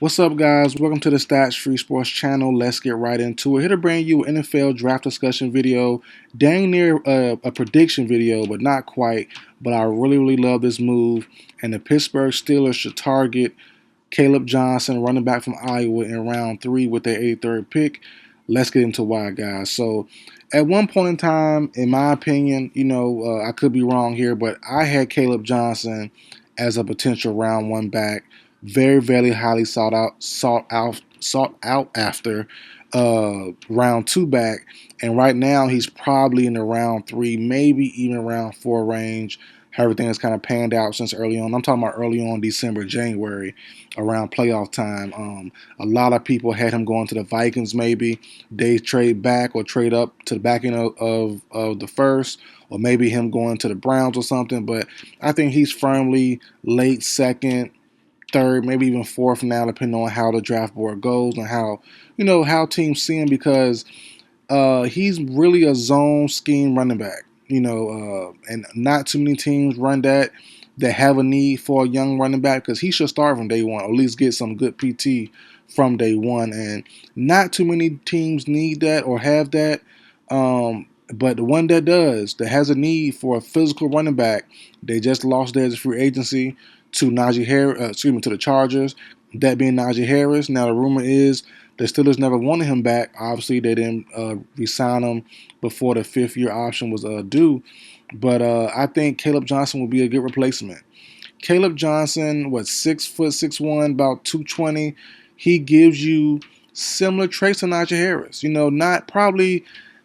What's up, guys? Welcome to the Stats Free Sports channel. Let's get right into it. Here to bring you an NFL draft discussion video, dang near a prediction video, but not quite. But I really love this move. And the Pittsburgh Steelers should target Kaleb Johnson, running back from Iowa, in round 3 with their 83rd pick. Let's get into why, guys. So, at one point in time, in my opinion, I could be wrong here, but I had Kaleb Johnson as a potential round 1 back. Very highly sought out after round 2 back. And right now, he's probably in the round 3, maybe even round 4 range. How everything has kind of panned out since early on. I'm talking about early on December, January, around playoff time. A lot of people had him going to the Vikings. Maybe they trade back or trade up to the back end of the first, or maybe him going to the Browns or something. But I think he's firmly late second, third, maybe even fourth now, depending on how the draft board goes and how teams see him, because he's really a zone scheme running back. And not too many teams run that have a need for a young running back, because he should start from day one, or at least get some good PT from day one. And not too many teams need that or have that. But the one that has a need for a physical running back, they just lost theirs as free agency to Najee Harris, to the Chargers. That being Najee Harris. Now the rumor is the Steelers never wanted him back. Obviously, they didn't re-sign him before the 5th-year option was due. But I think Kaleb Johnson will be a good replacement. Kaleb Johnson, 6'6", about 220. He gives you similar traits to Najee Harris.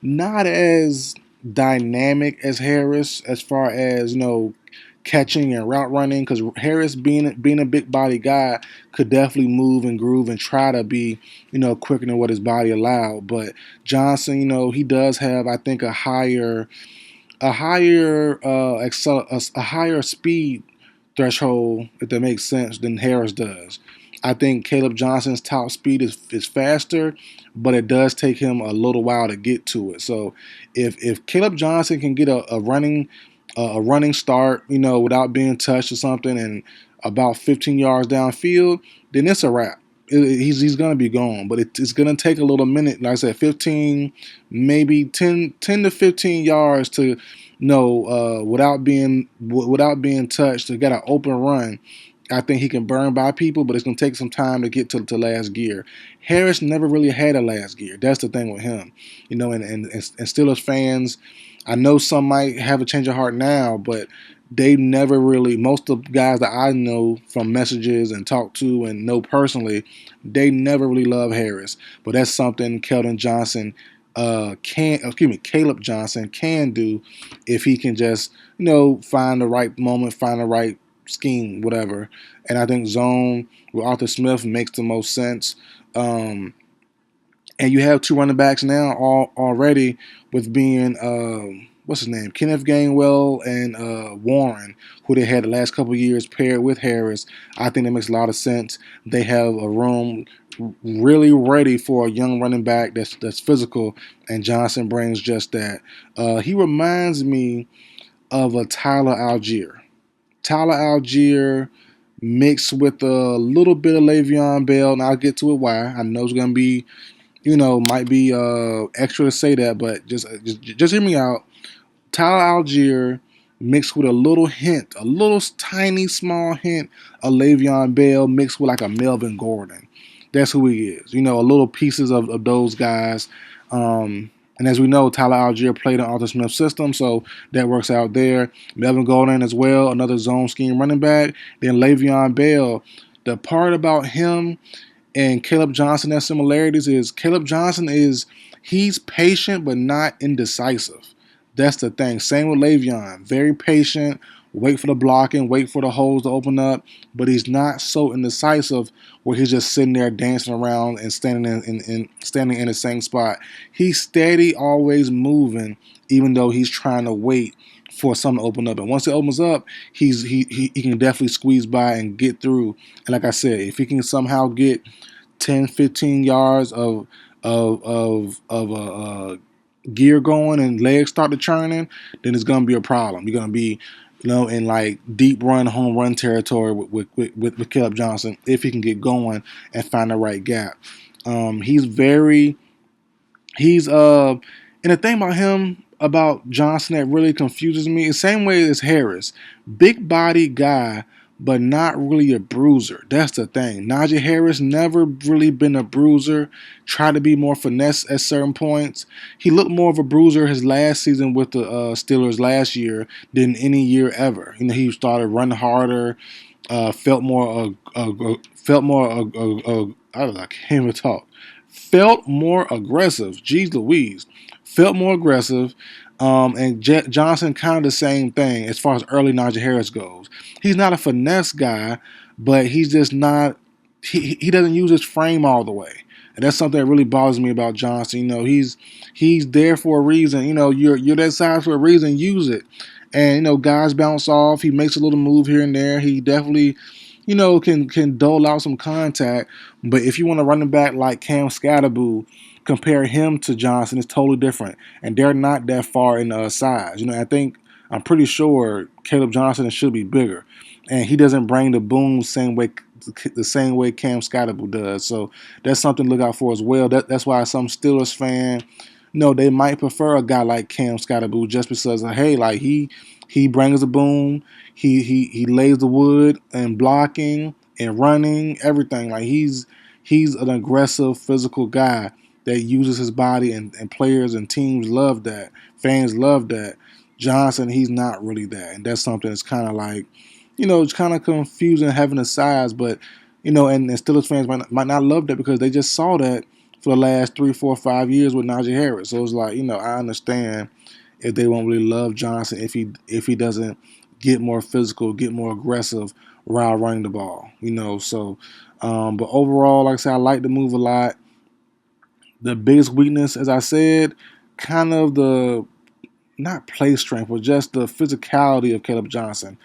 Not as dynamic as Harris as far as catching and route running, because Harris, being a big body guy, could definitely move and groove and try to be quicker than what his body allowed. But Johnson, he does have, I think, a higher speed threshold, if that makes sense, than Harris does. I think Kaleb Johnson's top speed is faster, but it does take him a little while to get to it. So if Kaleb Johnson can get a running start, without being touched or something, and about 15 yards downfield, then it's a wrap. He's going to be gone, but it's going to take a little minute. Like I said, 15, maybe 10 to 15 yards to without being touched, to get an open run. I think he can burn by people, but it's going to take some time to get to last gear. Harris never really had a last gear. That's the thing with him, and Steelers fans, I know some might have a change of heart now, but they never really, most of the guys that I know from messages and talk to and know personally, they never really love Harris. But that's something Kaleb Johnson can do, if he can just, find the right moment, find the right scheme, whatever. And I think zone with Arthur Smith makes the most sense. And you have 2 running backs now already, with being what's his name, Kenneth Gainwell and Warren, who they had the last couple of years paired with Harris. I think that makes a lot of sense. They have a room really ready for a young running back that's physical, and Johnson brings just that. He reminds me of a Tyler Algier. Tyler Algier mixed with a little bit of Le'Veon Bell, and I'll get to it why. I know it's going to be, might be extra to say that, but just hear me out. Tyler Algier mixed with a little hint, a little tiny small hint of Le'Veon Bell, mixed with like a Melvin Gordon. That's who he is. A little pieces of those guys. And as we know, Tyler Algier played in Arthur Smith's system, so that works out there. Melvin Gordon as well, another zone scheme running back. Then Le'Veon Bell. The part about him and Kaleb Johnson has similarities is Kaleb Johnson he's patient but not indecisive. That's the thing. Same with Le'Veon. Very patient, wait for the blocking, wait for the holes to open up, but he's not so indecisive where he's just sitting there dancing around and standing in the same spot. He's steady, always moving, even though he's trying to wait for something to open up. And once it opens up, he can definitely squeeze by and get through. And like I said, if he can somehow get 10, 15 yards of gear going and legs start to churning, then it's going to be a problem. You're going to be in like deep run, home run territory with Kaleb Johnson if he can get going and find the right gap. He's very he's and the thing about him about Johnson that really confuses me is the same way as Harris. Big body guy, but not really a bruiser. That's the thing. Najee Harris never really been a bruiser. Tried to be more finesse at certain points. He looked more of a bruiser his last season with the Steelers last year than any year ever. He started running harder, felt more I don't know, I can't even talk. Felt more aggressive. Jeez Louise, felt more aggressive. And Johnson kind of the same thing as far as early Najee Harris goes. He's not a finesse guy, but he's just not. He doesn't use his frame all the way, and that's something that really bothers me about Johnson. He's there for a reason. You're that size for a reason. Use it. And guys bounce off. He makes a little move here and there. He definitely, can dole out some contact. But if you want to run him back like Cam Scatterboo, compare him to Johnson, it's totally different. And they're not that far in size. I'm pretty sure Kaleb Johnson should be bigger, and he doesn't bring the boom the same way Cam Scatterboo does. So that's something to look out for as well. That's why some Steelers fan, they might prefer a guy like Cam Scatterboo just because, hey, like he brings a boom, he lays the wood and blocking and running everything. Like he's an aggressive physical guy that uses his body, and players and teams love that. Fans love that. Johnson, he's not really that, and that's something that's kind of like, it's kind of confusing having a size, but and Steelers fans might not love that because they just saw that for the last 3, 4, 5 years with Najee Harris. So it's like, I understand if they won't really love Johnson if he doesn't get more physical, get more aggressive while running the ball. So but overall, like I said, I like the move a lot. The biggest weakness, as I said, kind of the not play strength, but just the physicality of Kaleb Johnson.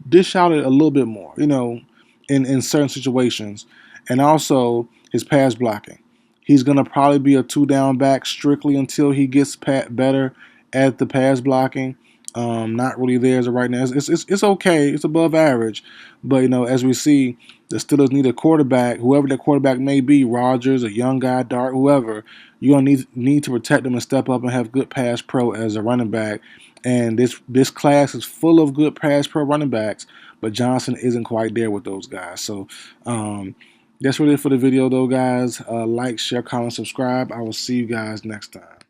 Dish out it a little bit more, in certain situations. And also his pass blocking. He's going to probably be a 2-down back strictly until he gets better at the pass blocking. Not really there as of right now. It's okay. It's above average. But, as we see, the Steelers need a quarterback, whoever that quarterback may be, Rodgers, a young guy, Dart, whoever. You're going to need to protect them and step up and have good pass pro as a running back. And this class is full of good pass pro running backs, but Johnson isn't quite there with those guys. So that's really it for the video, though, guys. Like, share, comment, subscribe. I will see you guys next time.